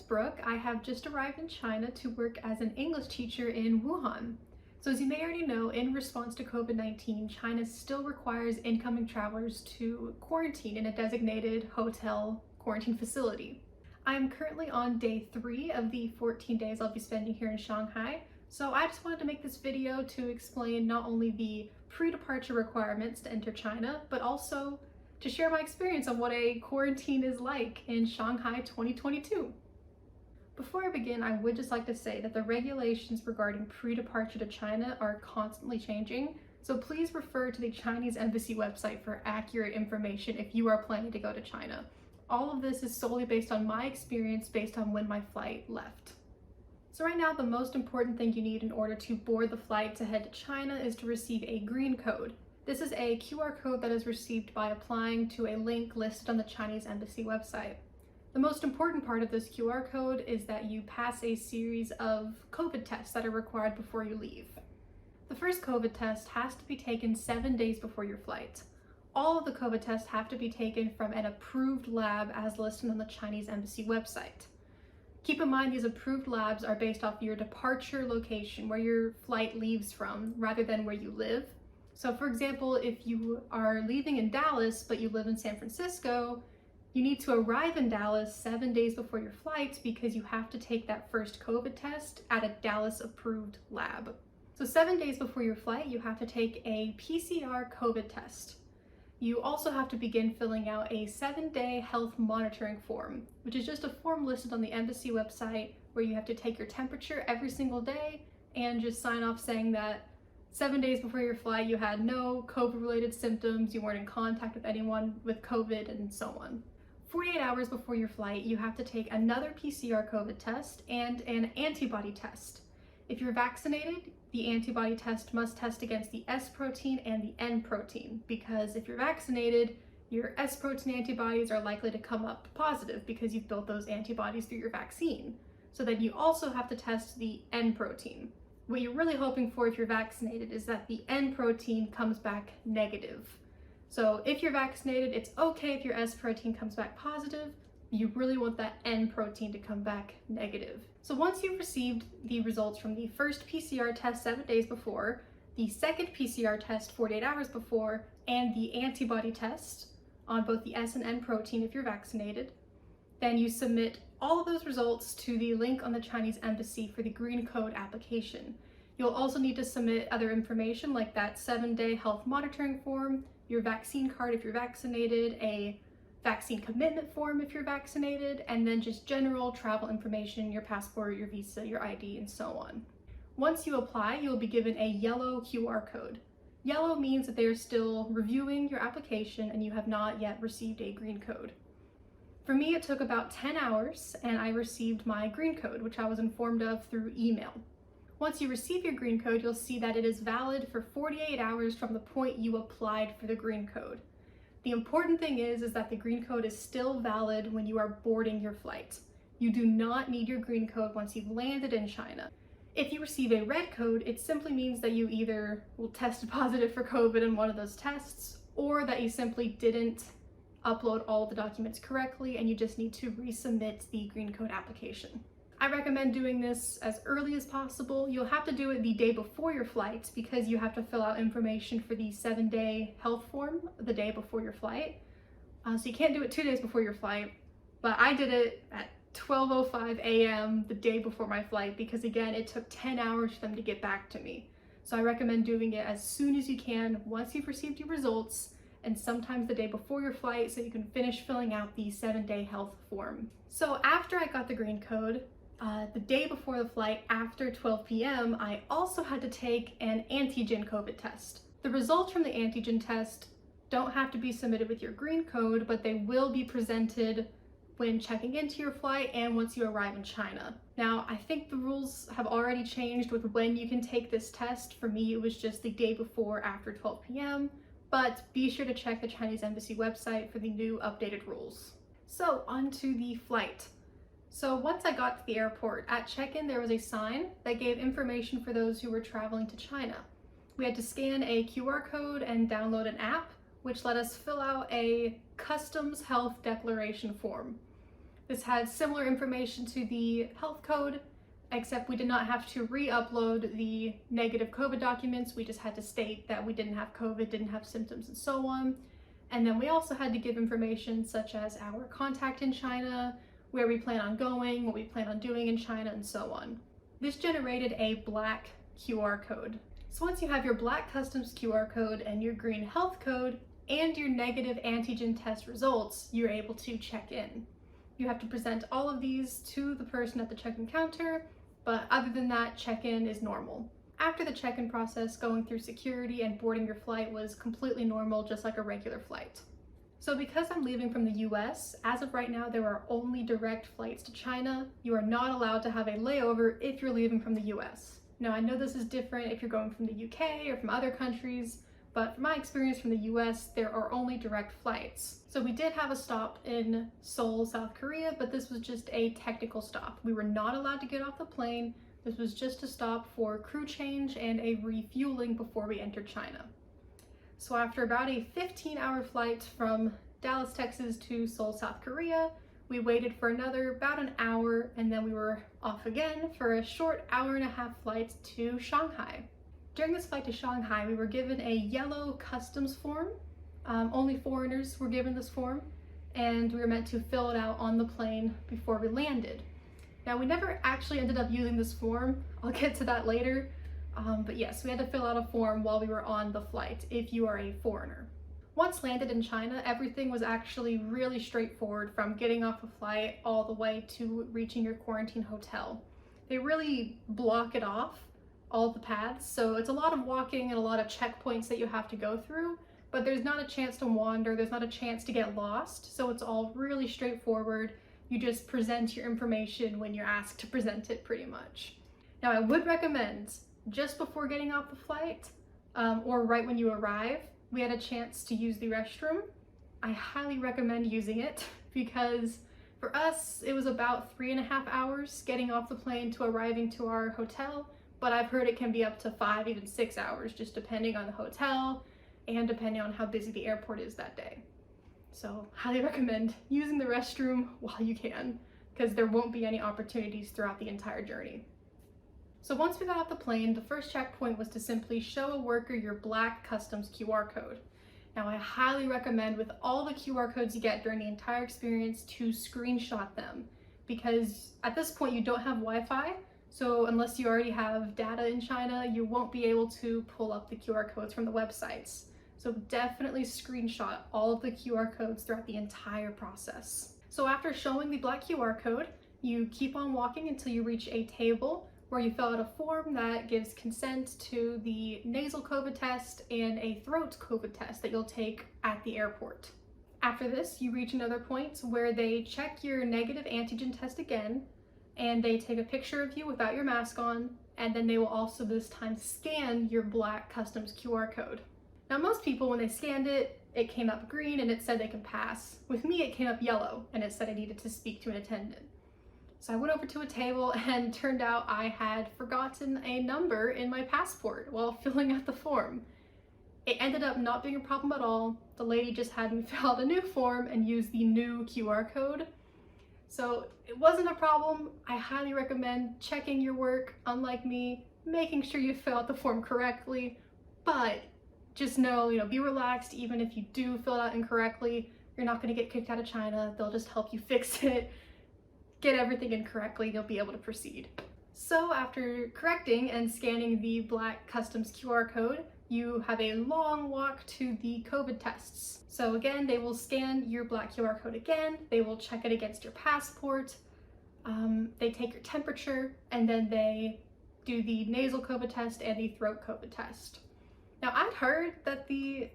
Brooke. I have just arrived in China to work as an English teacher in Wuhan. So as you may already know, in response to COVID-19, China still requires incoming travelers to quarantine in a designated hotel quarantine facility. I'm currently on day 3 of the 14 days I'll be spending here in Shanghai. So I just wanted to make this video to explain not only the pre-departure requirements to enter China, but also to share my experience on what a quarantine is like in Shanghai 2022. Before I begin, I would just like to say that the regulations regarding pre-departure to China are constantly changing, so please refer to the Chinese embassy website for accurate information if you are planning to go to China. All of this is solely based on my experience based on when my flight left. So right now, the most important thing you need in order to board the flight to head to China is to receive a green code. This is a QR code that is received by applying to a link listed on the Chinese embassy website. The most important part of this QR code is that you pass a series of COVID tests that are required before you leave. The first COVID test has to be taken 7 days before your flight. All of the COVID tests have to be taken from an approved lab as listed on the Chinese embassy website. Keep in mind, these approved labs are based off your departure location, where your flight leaves from, rather than where you live. So for example, if you are leaving in Dallas, but you live in San Francisco, you need to arrive in Dallas 7 days before your flight because you have to take that first COVID test at a Dallas approved lab. So 7 days before your flight, you have to take a PCR COVID test. You also have to begin filling out a 7-day health monitoring form, which is just a form listed on the embassy website where you have to take your temperature every single day and just sign off saying that 7 days before your flight, you had no COVID-related symptoms, you weren't in contact with anyone with COVID, and so on. 48 hours before your flight, you have to take another PCR COVID test and an antibody test. If you're vaccinated, the antibody test must test against the S protein and the N protein, because if you're vaccinated, your S protein antibodies are likely to come up positive because you've built those antibodies through your vaccine. So then you also have to test the N protein. What you're really hoping for if you're vaccinated is that the N protein comes back negative. So if you're vaccinated, it's okay if your S protein comes back positive. You really want that N protein to come back negative. So once you've received the results from the first PCR test 7 days before, the second PCR test 48 hours before, and the antibody test on both the S and N protein if you're vaccinated, then you submit all of those results to the link on the Chinese embassy for the green code application. You'll also need to submit other information like that 7-day health monitoring form, your vaccine card if you're vaccinated, a vaccine commitment form if you're vaccinated, and then just general travel information, your passport, your visa, your ID, and so on. Once you apply, you'll be given a yellow QR code. Yellow means that they are still reviewing your application and you have not yet received a green code. For me, it took about 10 hours and I received my green code, which I was informed of through email. Once you receive your green code, you'll see that it is valid for 48 hours from the point you applied for the green code. The important thing is that the green code is still valid when you are boarding your flight. You do not need your green code once you've landed in China. If you receive a red code, it simply means that you either will test positive for COVID in one of those tests, or that you simply didn't upload all of the documents correctly and you just need to resubmit the green code application. I recommend doing this as early as possible. You'll have to do it the day before your flight because you have to fill out information for the 7-day health form the day before your flight. So you can't do it 2 days before your flight, but I did it at 12:05 a.m. the day before my flight because again, it took 10 hours for them to get back to me. So I recommend doing it as soon as you can once you've received your results, and sometimes the day before your flight so you can finish filling out the 7-day health form. So after I got the green code, the day before the flight after 12 p.m., I also had to take an antigen COVID test. The results from the antigen test don't have to be submitted with your green code, but they will be presented when checking into your flight and once you arrive in China. Now, I think the rules have already changed with when you can take this test. For me, it was just the day before after 12 p.m., but be sure to check the Chinese embassy website for the new updated rules. So onto the flight. So once I got to the airport, at check-in there was a sign that gave information for those who were traveling to China. We had to scan a QR code and download an app, which let us fill out a customs health declaration form. This had similar information to the health code, except we did not have to re-upload the negative COVID documents. We just had to state that we didn't have COVID, didn't have symptoms, and so on. And then we also had to give information such as our contact in China, where we plan on going, what we plan on doing in China, and so on. This generated a black QR code. So once you have your black customs QR code and your green health code and your negative antigen test results, you're able to check in. You have to present all of these to the person at the check-in counter, but other than that, check-in is normal. After the check-in process, going through security and boarding your flight was completely normal, just like a regular flight. So because I'm leaving from the US, as of right now, there are only direct flights to China. You are not allowed to have a layover if you're leaving from the US. Now, I know this is different if you're going from the UK or from other countries, but from my experience from the US, there are only direct flights. So we did have a stop in Seoul, South Korea, but this was just a technical stop. We were not allowed to get off the plane. This was just a stop for crew change and a refueling before we entered China. So after about a 15-hour flight from Dallas, Texas to Seoul, South Korea, we waited for about an hour, and then we were off again for a short hour-and-a-half flight to Shanghai. During this flight to Shanghai, we were given a yellow customs form. Only foreigners were given this form, and we were meant to fill it out on the plane before we landed. Now, we never actually ended up using this form. I'll get to that later. But yes, we had to fill out a form while we were on the flight if you are a foreigner. Once landed in China, everything was actually really straightforward, from getting off a flight all the way to reaching your quarantine hotel. They really block it off, all the paths, so it's a lot of walking and a lot of checkpoints that you have to go through, but there's not a chance to wander, there's not a chance to get lost, so it's all really straightforward. You just present your information when you're asked to present it, pretty much. Now, I would recommend, just before getting off the flight, or right when you arrive, we had a chance to use the restroom. I highly recommend using it because for us, it was about 3.5 hours getting off the plane to arriving to our hotel, but I've heard it can be up to 5, even 6 hours, just depending on the hotel and depending on how busy the airport is that day. So highly recommend using the restroom while you can, because there won't be any opportunities throughout the entire journey. So once we got off the plane, the first checkpoint was to simply show a worker your black customs QR code. Now, I highly recommend, with all the QR codes you get during the entire experience, to screenshot them, because at this point you don't have Wi-Fi, so unless you already have data in China, you won't be able to pull up the QR codes from the websites. So definitely screenshot all of the QR codes throughout the entire process. So after showing the black QR code, you keep on walking until you reach a table where you fill out a form that gives consent to the nasal COVID test and a throat COVID test that you'll take at the airport. After this, you reach another point where they check your negative antigen test again, and they take a picture of you without your mask on, and then they will also this time scan your black customs QR code. Now, most people, when they scanned it, it came up green and it said they can pass. With me, it came up yellow and it said I needed to speak to an attendant. So I went over to a table, and turned out I had forgotten a number in my passport while filling out the form. It ended up not being a problem at all. The lady just had me fill out a new form and use the new QR code. So it wasn't a problem. I highly recommend checking your work, unlike me, making sure you fill out the form correctly, but just know, be relaxed. Even if you do fill it out incorrectly, you're not going to get kicked out of China. They'll just help you fix it. Get everything in correctly, you'll be able to proceed. So after correcting and scanning the black customs QR code, you have a long walk to the COVID tests. So again, they will scan your black QR code again, they will check it against your passport, they take your temperature, and then they do the nasal COVID test and the throat COVID test. Now, I'd heard that the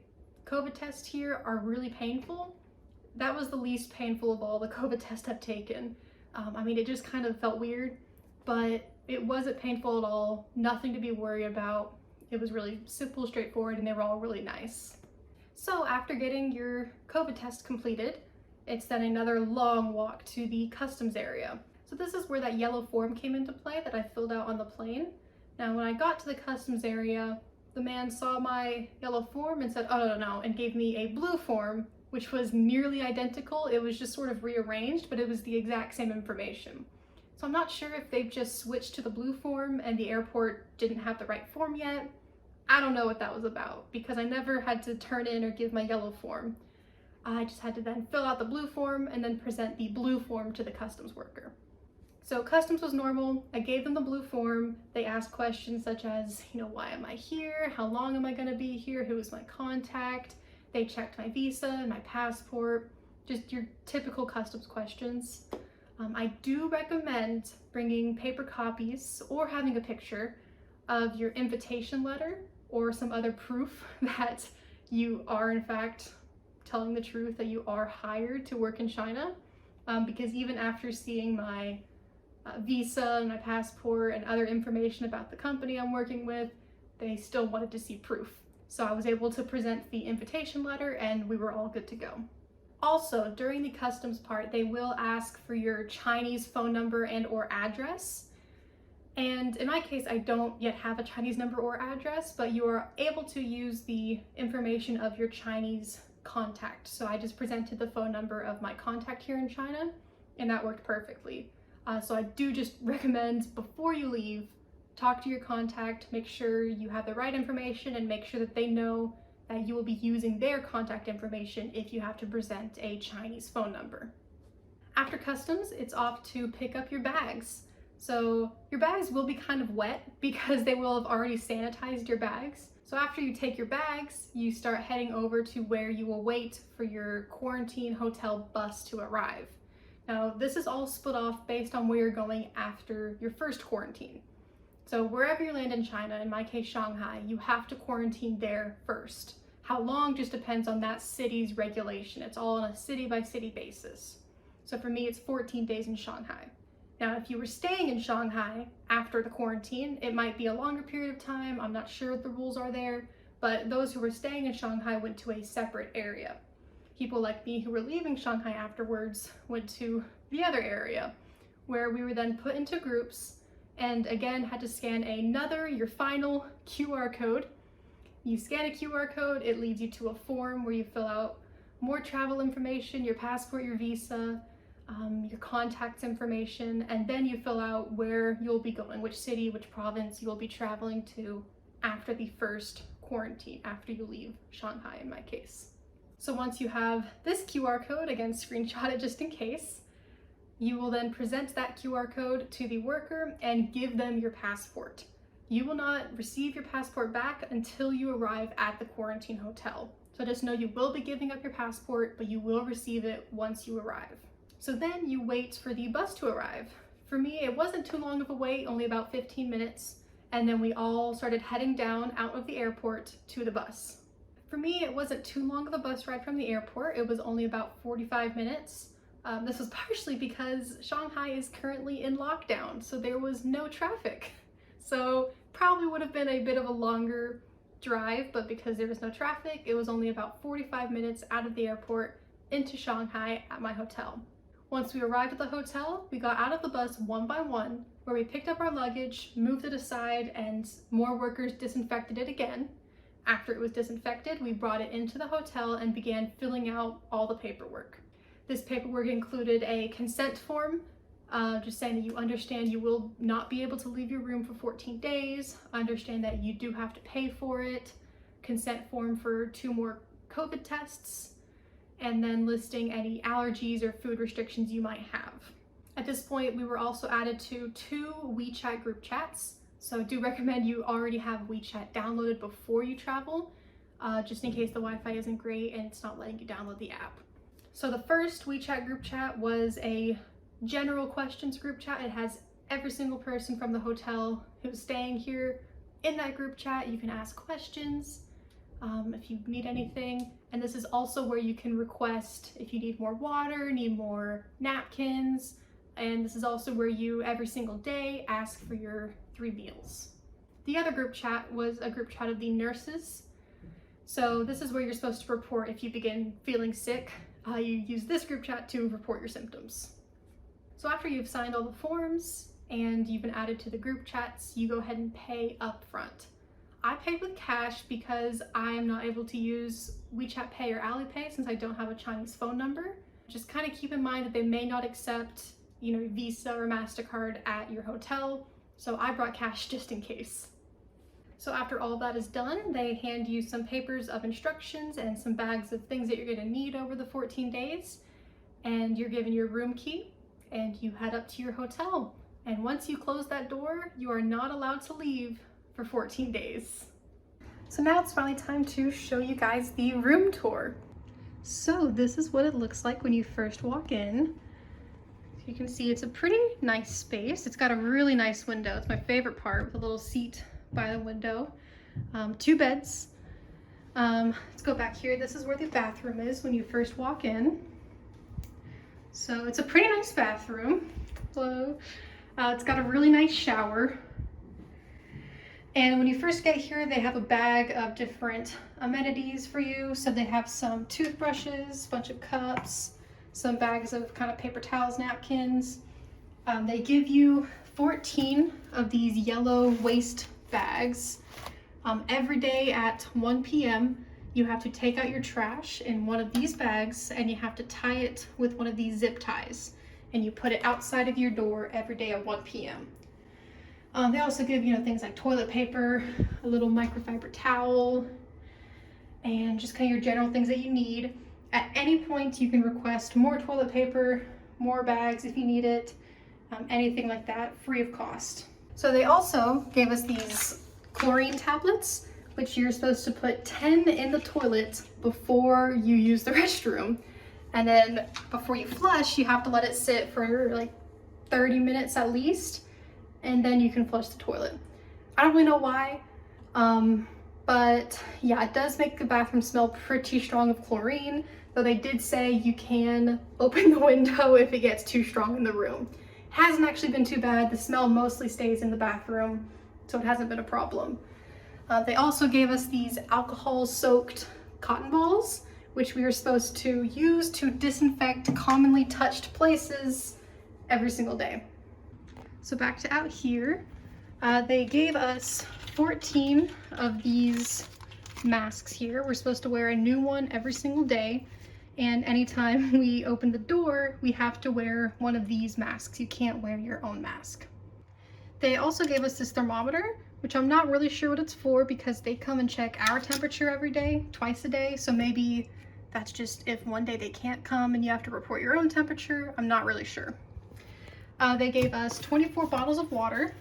COVID tests here are really painful. That was the least painful of all the COVID tests I've taken. It just kind of felt weird, but it wasn't painful at all, nothing to be worried about. It was really simple, straightforward, and they were all really nice. So after getting your COVID test completed, it's then another long walk to the customs area. So this is where that yellow form came into play that I filled out on the plane. Now, when I got to the customs area, the man saw my yellow form and said, "Oh, no," and gave me a blue form which was nearly identical. It was just sort of rearranged, but it was the exact same information. So I'm not sure if they've just switched to the blue form and the airport didn't have the right form yet. I don't know what that was about, because I never had to turn in or give my yellow form. I just had to then fill out the blue form and then present the blue form to the customs worker. So customs was normal. I gave them the blue form. They asked questions such as, why am I here? How long am I going to be here? Who is my contact? They checked my visa and my passport, just your typical customs questions. I do recommend bringing paper copies or having a picture of your invitation letter or some other proof that you are in fact telling the truth, that you are hired to work in China, because even after seeing my visa and my passport and other information about the company I'm working with, they still wanted to see proof. So I was able to present the invitation letter and we were all good to go. Also, during the customs part, they will ask for your Chinese phone number and or address. And in my case, I don't yet have a Chinese number or address, but you are able to use the information of your Chinese contact. So I just presented the phone number of my contact here in China, and that worked perfectly. So I do just recommend, before you leave, talk to your contact, make sure you have the right information, and make sure that they know that you will be using their contact information if you have to present a Chinese phone number. After customs, it's off to pick up your bags. So your bags will be kind of wet because they will have already sanitized your bags. So after you take your bags, you start heading over to where you will wait for your quarantine hotel bus to arrive. Now, this is all split off based on where you're going after your first quarantine. So wherever you land in China, in my case Shanghai, you have to quarantine there first. How long just depends on that city's regulation. It's all on a city by city basis. So for me, it's 14 days in Shanghai. Now, if you were staying in Shanghai after the quarantine, it might be a longer period of time. I'm not sure what the rules are there, but those who were staying in Shanghai went to a separate area. People like me who were leaving Shanghai afterwards went to the other area, where we were then put into groups and again had to scan your final QR code. You scan a QR code, it leads you to a form where you fill out more travel information, your passport, your visa, your contacts information, and then you fill out where you'll be going, which city, which province you'll be traveling to after the first quarantine, after you leave Shanghai in my case. So once you have this QR code, again, screenshot it just in case, you will then present that QR code to the worker and give them your passport. You will not receive your passport back until you arrive at the quarantine hotel. So just know you will be giving up your passport, but you will receive it once you arrive. So then you wait for the bus to arrive. For me, it wasn't too long of a wait, only about 15 minutes, and then we all started heading down out of the airport to the bus. For me, it wasn't too long of a bus ride from the airport. It was only about 45 minutes. This was partially because Shanghai is currently in lockdown, so there was no traffic. So probably would have been a bit of a longer drive, but because there was no traffic, it was only about 45 minutes out of the airport into Shanghai at my hotel. Once we arrived at the hotel, we got out of the bus one by one, where we picked up our luggage, moved it aside, and more workers disinfected it again. After it was disinfected, we brought it into the hotel and began filling out all the paperwork. This paperwork included a consent form, just saying that you understand you will not be able to leave your room for 14 days, understand that you do have to pay for it, consent form for 2 more COVID tests, and then listing any allergies or food restrictions you might have. At this point, we were also added to 2 WeChat group chats, so do recommend you already have WeChat downloaded before you travel, just in case the Wi-Fi isn't great and it's not letting you download the app. So the first WeChat group chat was a general questions group chat. It has every single person from the hotel who's staying here in that group chat. You can ask questions if you need anything. And this is also where you can request if you need more water, need more napkins. And this is also where you, every single day, ask for your 3 meals. The other group chat was a group chat of the nurses. So this is where you're supposed to report if you begin feeling sick. You use this group chat to report your symptoms. So after you've signed all the forms and you've been added to the group chats, you go ahead and pay up front. I paid with cash because I am not able to use WeChat Pay or Alipay since I don't have a Chinese phone number. Just kind of keep in mind that they may not accept, Visa or MasterCard at your hotel. So I brought cash just in case. So after all of that is done, they hand you some papers of instructions and some bags of things that you're gonna need over the 14 days. And you're given your room key and you head up to your hotel. And once you close that door, you are not allowed to leave for 14 days. So now it's finally time to show you guys the room tour. So this is what it looks like when you first walk in. So you can see it's a pretty nice space. It's got a really nice window. It's my favorite part, with a little seat by the window. 2 beds. Let's go back here. This is where the bathroom is when you first walk in. So it's a pretty nice bathroom. Hello. It's got a really nice shower. And when you first get here, they have a bag of different amenities for you. So they have some toothbrushes, a bunch of cups, some bags of kind of paper towels, napkins. They give you 14 of these yellow waste bags. Every day at 1 p.m. you have to take out your trash in one of these bags and you have to tie it with one of these zip ties. And you put it outside of your door every day at 1 p.m. They also give, things like toilet paper, a little microfiber towel, and just kind of your general things that you need. At any point, you can request more toilet paper, more bags if you need it, anything like that, free of cost. So they also gave us these chlorine tablets, which you're supposed to put 10 in the toilet before you use the restroom. And then before you flush, you have to let it sit for like 30 minutes at least, and then you can flush the toilet. I don't really know why, but yeah, it does make the bathroom smell pretty strong of chlorine, though they did say you can open the window if it gets too strong in the room. Hasn't actually been too bad. The smell mostly stays in the bathroom, so it hasn't been a problem. They also gave us these alcohol-soaked cotton balls, which we are supposed to use to disinfect commonly touched places every single day. So back to out here, they gave us 14 of these masks here. We're supposed to wear a new one every single day, and anytime we open the door, we have to wear one of these masks. You can't wear your own mask. They also gave us this thermometer, which I'm not really sure what it's for because they come and check our temperature every day, twice a day, so maybe that's just if one day they can't come and you have to report your own temperature. I'm not really sure. They gave us 24 bottles of water,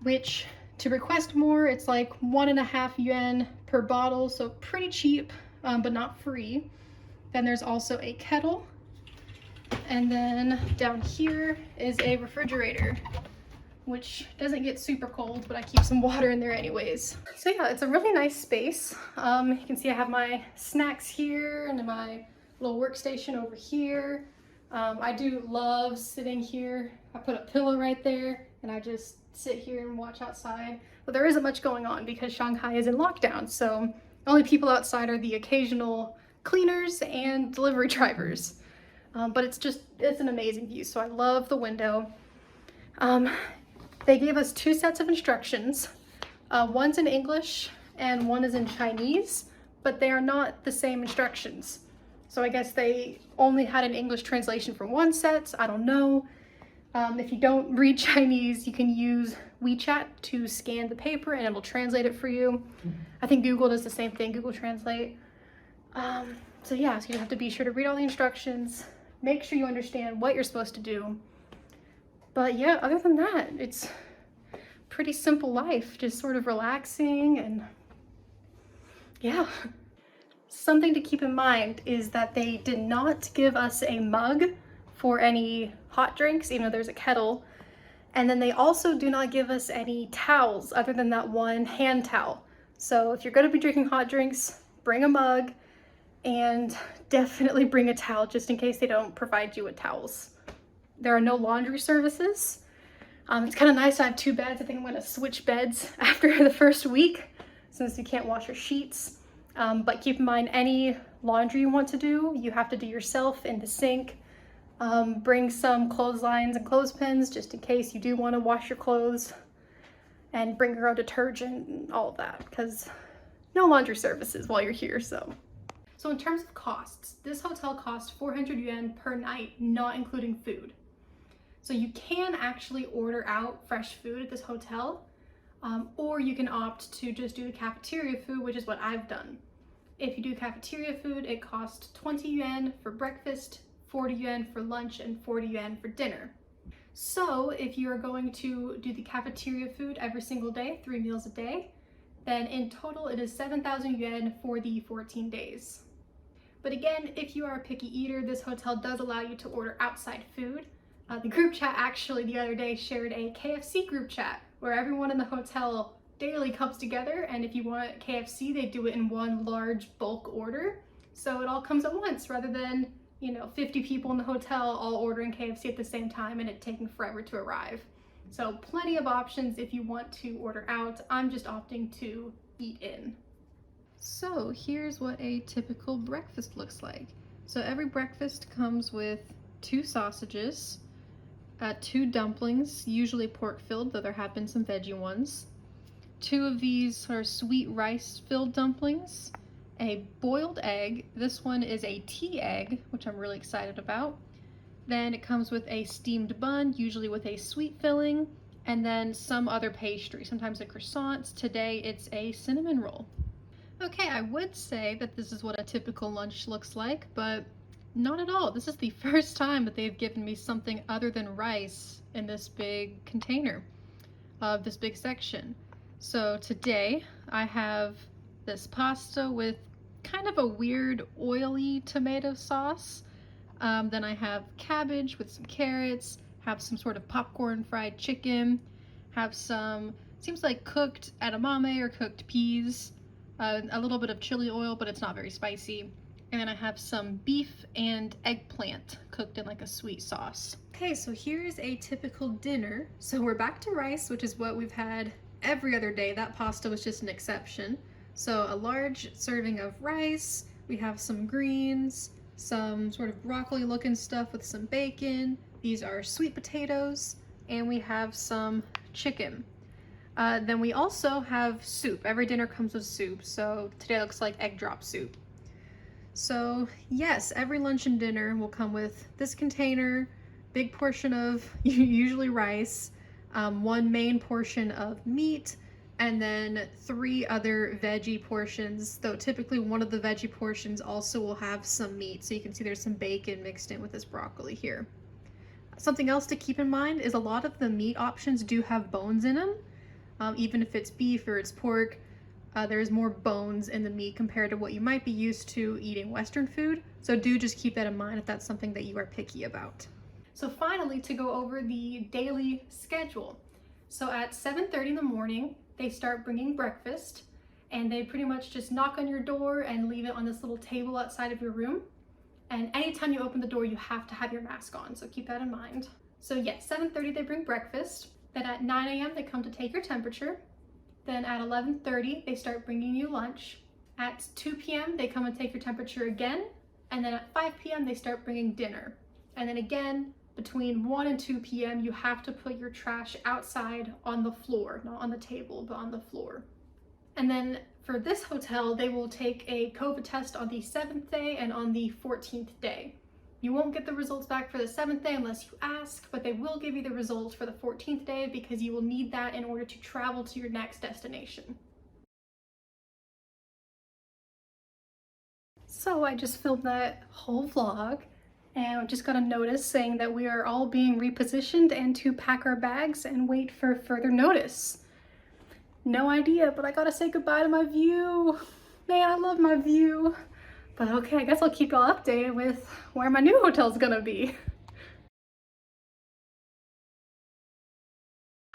which to request more, it's like 1.5 yuan per bottle, so pretty cheap, but not free. Then there's also a kettle. And then down here is a refrigerator, which doesn't get super cold, but I keep some water in there anyways. So yeah, it's a really nice space. You can see I have my snacks here and my little workstation over here. I do love sitting here. I put a pillow right there and I just sit here and watch outside. But there isn't much going on because Shanghai is in lockdown, so only people outside are the occasional cleaners and delivery drivers. But it's an amazing view, so I love the window. They gave us 2 sets of instructions. One's in English and one is in Chinese, but they are not the same instructions. So I guess they only had an English translation for one set. I don't know. If you don't read Chinese, you can use WeChat to scan the paper and it'll translate it for you. I think Google does the same thing, Google Translate. So yeah, so you have to be sure to read all the instructions, make sure you understand what you're supposed to do. But yeah, other than that, it's pretty simple life, just sort of relaxing and yeah. Something to keep in mind is that they did not give us a mug for any hot drinks, even though there's a kettle. And then they also do not give us any towels other than that one hand towel. So if you're going to be drinking hot drinks, bring a mug and definitely bring a towel just in case they don't provide you with towels. There are no laundry services. It's kind of nice. I have 2 beds. I think I'm going to switch beds after the first week since you can't wash your sheets. But keep in mind, any laundry you want to do, you have to do yourself in the sink. Bring some clotheslines and clothespins just in case you do want to wash your clothes. and bring your own detergent and all of that, because no laundry services while you're here. So in terms of costs, this hotel costs 400 yuan per night, not including food. So you can actually order out fresh food at this hotel, or you can opt to just do the cafeteria food, which is what I've done. If you do cafeteria food, it costs 20 yuan for breakfast, 40 yuan for lunch, and 40 yuan for dinner. So if you are going to do the cafeteria food every single day, 3 meals a day, then in total it is 7,000 yuan for the 14 days. But again, if you are a picky eater, this hotel does allow you to order outside food. The group chat actually the other day shared a KFC group chat where everyone in the hotel daily comes together, and if you want KFC, they do it in one large bulk order. So it all comes at once rather than, 50 people in the hotel all ordering KFC at the same time and it taking forever to arrive. So plenty of options if you want to order out. I'm just opting to eat in. So here's what a typical breakfast looks like. So every breakfast comes with 2 sausages, 2 dumplings, usually pork filled, though there have been some veggie ones. 2 of these are sweet rice filled dumplings, a boiled egg. This one is a tea egg, which I'm really excited about. Then it comes with a steamed bun, usually with a sweet filling, and then some other pastry, sometimes a croissant. Today it's a cinnamon roll. Okay, I would say that this is what a typical lunch looks like, but not at all. This is the first time that they've given me something other than rice in this big container of this big section. So today I have this pasta with kind of a weird oily tomato sauce. Then I have cabbage with some carrots, have some sort of popcorn fried chicken, have some, seems like cooked edamame or cooked peas, a little bit of chili oil, but it's not very spicy. And then I have some beef and eggplant cooked in like a sweet sauce. Okay, so here's a typical dinner. So we're back to rice, which is what we've had every other day. That pasta was just an exception. So a large serving of rice, we have some greens, some sort of broccoli looking stuff with some bacon. These are sweet potatoes, and we have some chicken. Then we also have soup. Every dinner comes with soup. So today looks like egg drop soup. So yes, every lunch and dinner will come with this container, big portion of usually rice, 1 main portion of meat, and then 3 other veggie portions, though typically one of the veggie portions also will have some meat. So you can see there's some bacon mixed in with this broccoli here. Something else to keep in mind is a lot of the meat options do have bones in them. Even if it's beef or it's pork, there's more bones in the meat compared to what you might be used to eating Western food. So do just keep that in mind if that's something that you are picky about. So finally, to go over the daily schedule. So at 7:30 in the morning, they start bringing breakfast, and they pretty much just knock on your door and leave it on this little table outside of your room. And anytime you open the door, you have to have your mask on, so keep that in mind. So yes, 7:30 they bring breakfast. Then at 9 a.m. they come to take your temperature. Then at 11:30 they start bringing you lunch. At 2 p.m. they come and take your temperature again. And then at 5 p.m. they start bringing dinner. And then again, between 1 and 2 p.m. you have to put your trash outside on the floor, not on the table, but on the floor. And then for this hotel, they will take a COVID test on the 7th day and on the 14th day. You won't get the results back for the 7th day unless you ask, but they will give you the results for the 14th day because you will need that in order to travel to your next destination. So I just filmed that whole vlog, and I just got a notice saying that we are all being repositioned and to pack our bags and wait for further notice. No idea, but I gotta say goodbye to my view. Man, I love my view. But okay, I guess I'll keep y'all updated with where my new hotel's gonna be.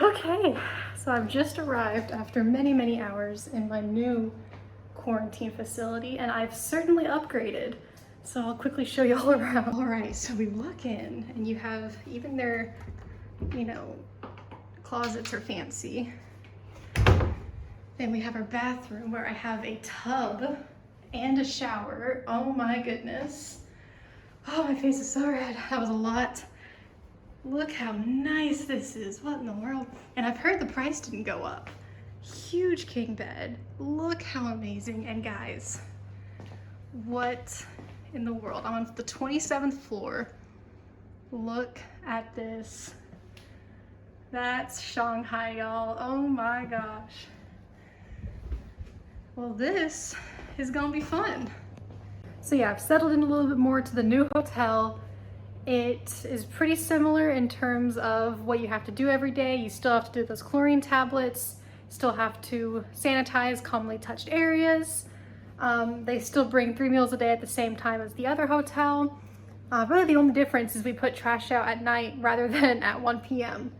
Okay, so I've just arrived after many hours in my new quarantine facility, and I've certainly upgraded. So I'll quickly show you all around. All right, so we walk in and you have even their, closets are fancy. Then we have our bathroom where I have a tub and a shower. Oh my goodness. Oh, my face is so red. That was a lot. Look how nice this is. What in the world? And I've heard the price didn't go up. Huge king bed. Look how amazing. And guys, what in the world? I'm on the 27th floor. Look at this. That's Shanghai, y'all. Oh my gosh. Well, this is gonna be fun. So yeah, I've settled in a little bit more to the new hotel. It is pretty similar in terms of what you have to do every day. You still have to do those chlorine tablets, still have to sanitize commonly touched areas. They still bring 3 meals a day at the same time as the other hotel. Really the only difference is we put trash out at night rather than at 1 p.m.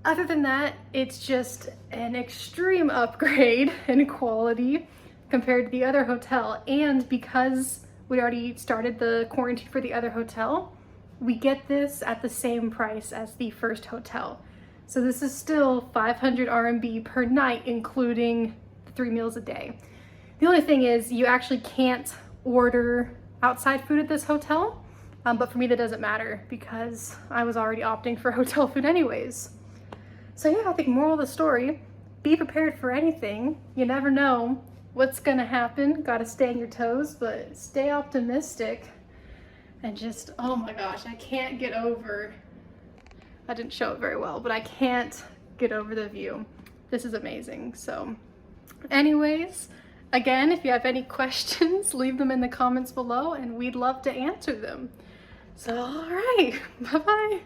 Other than that, it's just an extreme upgrade in quality compared to the other hotel. And because we already started the quarantine for the other hotel, we get this at the same price as the first hotel. So this is still 500 RMB per night, including the 3 meals a day. The only thing is you actually can't order outside food at this hotel, but for me that doesn't matter because I was already opting for hotel food anyways. So yeah, I think moral of the story, be prepared for anything. You never know what's gonna happen. Gotta stay on your toes, but stay optimistic. And just, oh my gosh, I can't get over, I didn't show it very well, but I can't get over the view. This is amazing. So anyways, again, if you have any questions, leave them in the comments below and we'd love to answer them. So, all right, bye-bye.